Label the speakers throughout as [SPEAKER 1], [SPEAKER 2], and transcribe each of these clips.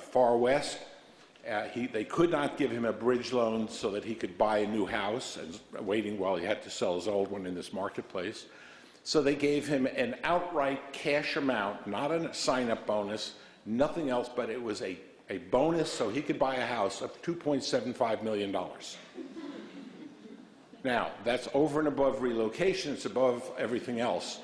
[SPEAKER 1] far west. They could not give him a bridge loan so that he could buy a new house, and waiting while he had to sell his old one in this marketplace. So they gave him an outright cash amount, not a sign-up bonus, nothing else, but it was a bonus so he could buy a house of $2.75 million. Now, that's over and above relocation. It's above everything else.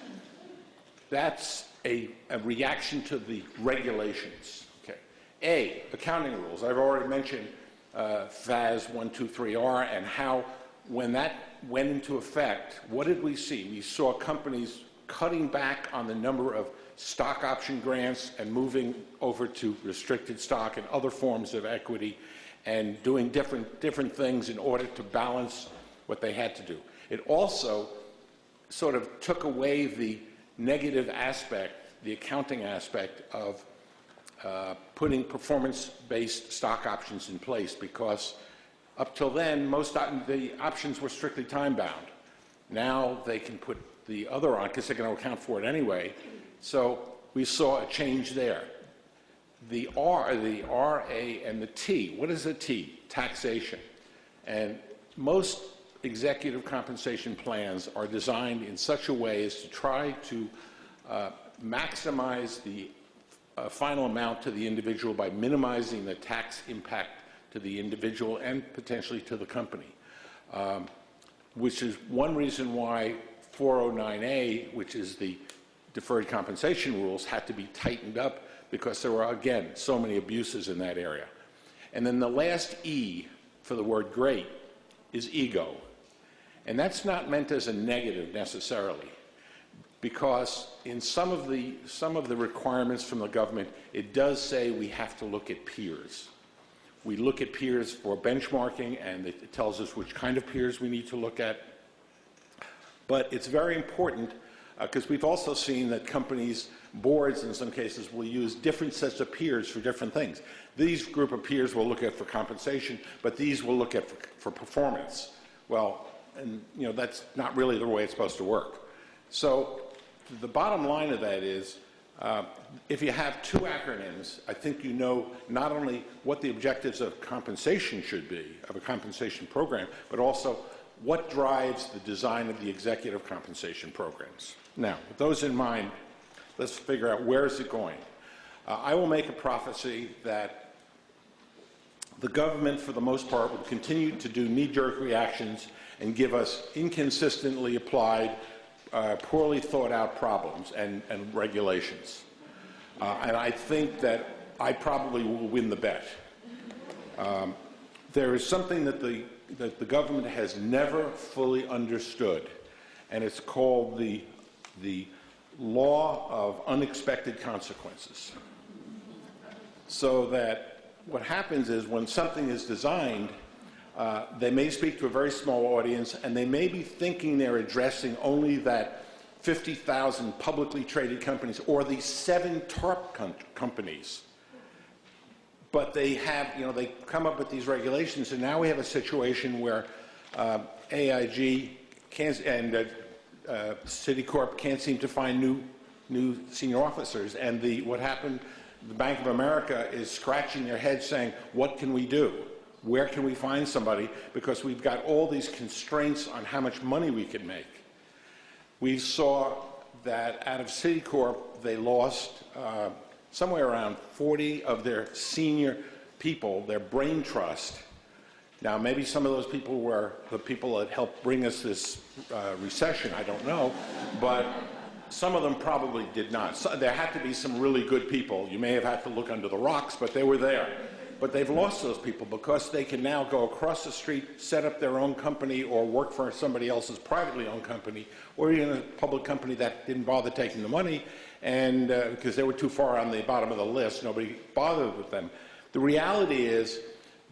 [SPEAKER 1] That's a reaction to the regulations. Okay. Accounting rules. I've already mentioned FAS 123R and how when that went into effect, what did we see? We saw companies cutting back on the number of stock option grants and moving over to restricted stock and other forms of equity and doing different things in order to balance what they had to do. It also sort of took away the negative aspect, the accounting aspect of putting performance-based stock options in place, because up till then, the options were strictly time-bound. Now they can put the other on because they're going to account for it anyway. So we saw a change there. The R, the RA, and the T. What is a T? Taxation. And most executive compensation plans are designed in such a way as to try to maximize the final amount to the individual by minimizing the tax impact to the individual and potentially to the company, which is one reason why 409A, which is the deferred compensation rules, had to be tightened up, because there were, again, so many abuses in that area. And then the last E for the word great is ego. And that's not meant as a negative necessarily, because in some of the requirements from the government, it does say we have to look at peers. We look at peers for benchmarking, and it tells us which kind of peers we need to look at. But it's very important, because we've also seen that companies, boards in some cases, will use different sets of peers for different things. These group of peers will look at for compensation, but these will look at for performance. Well, and that's not really the way it's supposed to work. So the bottom line of that is, if you have two acronyms, I think you know not only what the objectives of compensation should be, of a compensation program, but also what drives the design of the executive compensation programs. Now, with those in mind, let's figure out where is it going. I will make a prophecy that the government, for the most part, will continue to do knee-jerk reactions and give us inconsistently applied, poorly thought-out problems and regulations. And I think that I probably will win the bet. There is something that the government has never fully understood, and it's called the law of unexpected consequences. So that what happens is when something is designed, they may speak to a very small audience, and they may be thinking they're addressing only that 50,000 publicly traded companies or the 7 TARP companies. But they have, they come up with these regulations, and now we have a situation where AIG and Citicorp can't seem to find new senior officers, and what happened, the Bank of America is scratching their head saying, what can we do? Where can we find somebody? Because we've got all these constraints on how much money we can make. We saw that out of Citicorp, they lost somewhere around 40 of their senior people, their brain trust. Now, maybe some of those people were the people that helped bring us this recession, I don't know, but some of them probably did not. So there had to be some really good people. You may have had to look under the rocks, but they were there. But they've lost those people because they can now go across the street, set up their own company, or work for somebody else's privately owned company, or even a public company that didn't bother taking the money, and because they were too far on the bottom of the list, nobody bothered with them. The reality is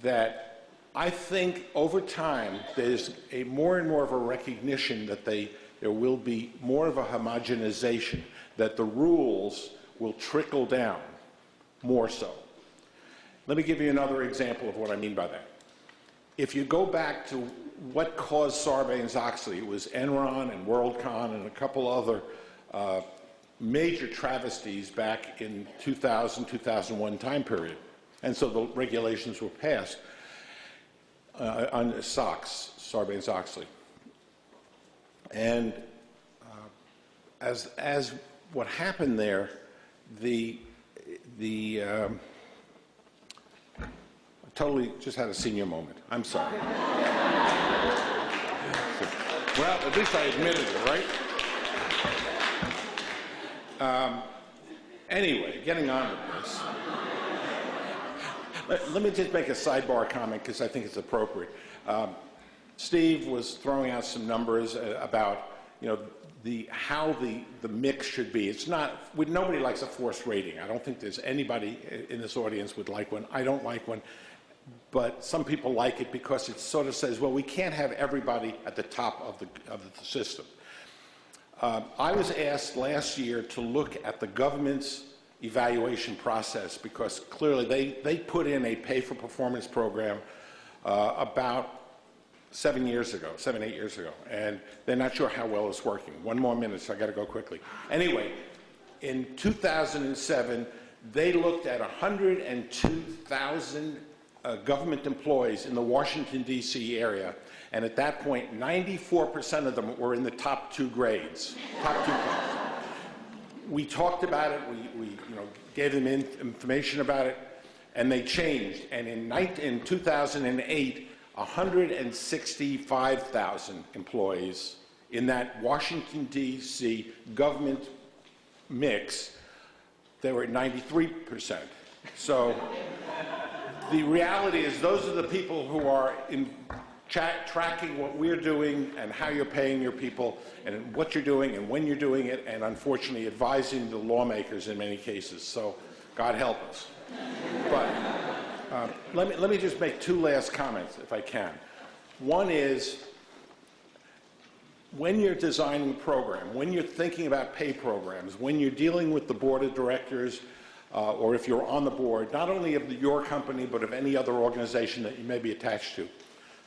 [SPEAKER 1] that I think over time there's more and more of a recognition that there will be more of a homogenization, that the rules will trickle down more so. Let me give you another example of what I mean by that. If you go back to what caused Sarbanes-Oxley, it was Enron and WorldCom and a couple other major travesties back in 2000, 2001 time period. And so the regulations were passed on SOX, Sarbanes-Oxley. And as what happened there, I totally just had a senior moment. I'm sorry. Well, at least I admitted it, right? Anyway, getting on with this. Let me just make a sidebar comment because I think it's appropriate. Steve was throwing out some numbers about, how the mix should be. It's not, nobody likes a forced rating. I don't think there's anybody in this audience would like one. I don't like one. But some people like it because it sort of says, well, we can't have everybody at the top of the system. I was asked last year to look at the government's evaluation process because clearly they put in a pay-for-performance program about 7, 8 years ago, and they're not sure how well it's working. One more minute, so I got to go quickly. Anyway, in 2007, they looked at 102,000 government employees in the Washington, D.C. area, and at that point, 94% of them were in the top 2 grades. Top 2 grades. We talked about it, we gave them information about it, and they changed. And in 2008, 165,000 employees in that Washington, D.C. government mix, they were at 93%. So the reality is those are the people who are tracking what we're doing and how you're paying your people and what you're doing and when you're doing it, and unfortunately advising the lawmakers in many cases. So God help us. But let me just make 2 last comments if I can. One is, when you're designing a program, when you're thinking about pay programs, when you're dealing with the board of directors, or if you're on the board, not only of your company, but of any other organization that you may be attached to,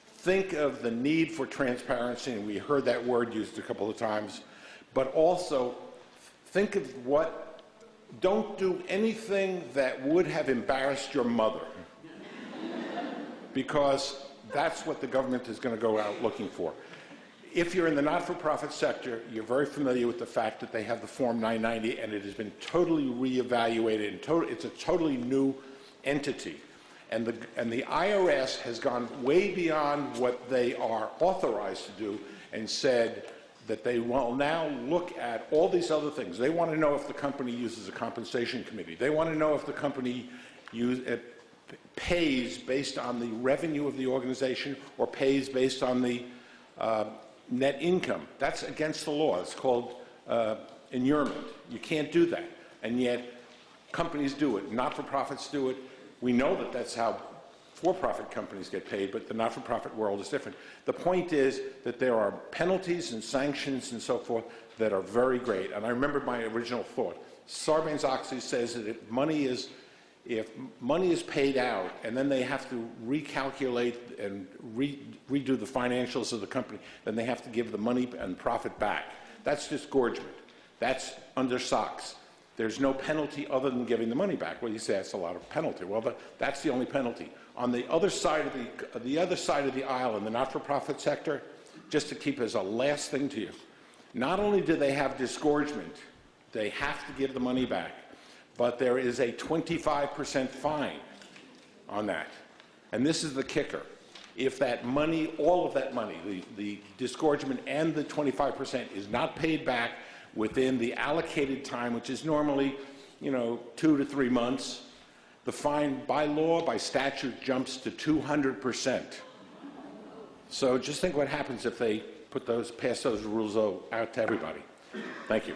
[SPEAKER 1] think of the need for transparency, and we heard that word used a couple of times, but also think of don't do anything that would have embarrassed your mother, because that's what the government is going to go out looking for. If you're in the not-for-profit sector, you're very familiar with the fact that they have the Form 990, and it has been totally reevaluated, and it's a totally new entity. And the IRS has gone way beyond what they are authorized to do and said that they will now look at all these other things. They want to know if the company uses a compensation committee. They want to know if the company pays based on the revenue of the organization or pays based on the net income. That's against the law. It's called inurement. You can't do that. And yet companies do it. Not-for-profits do it. We know that that's how for-profit companies get paid, but the not-for-profit world is different. The point is that there are penalties and sanctions and so forth that are very great. And I remember my original thought. Sarbanes-Oxley says that if money is paid out and then they have to recalculate and redo the financials of the company, then they have to give the money and profit back. That's disgorgement. That's under SOX. There's no penalty other than giving the money back. Well, you say that's a lot of penalty. Well, that's the only penalty. On the other side of the aisle in the not-for-profit sector, just to keep as a last thing to you, not only do they have disgorgement, they have to give the money back, but there is a 25% fine on that. And this is the kicker. If that money, all of that money, the disgorgement and the 25% is not paid back within the allocated time, which is normally, 2 to 3 months, the fine by law, by statute, jumps to 200%. So just think what happens if they pass those rules out to everybody. Thank you.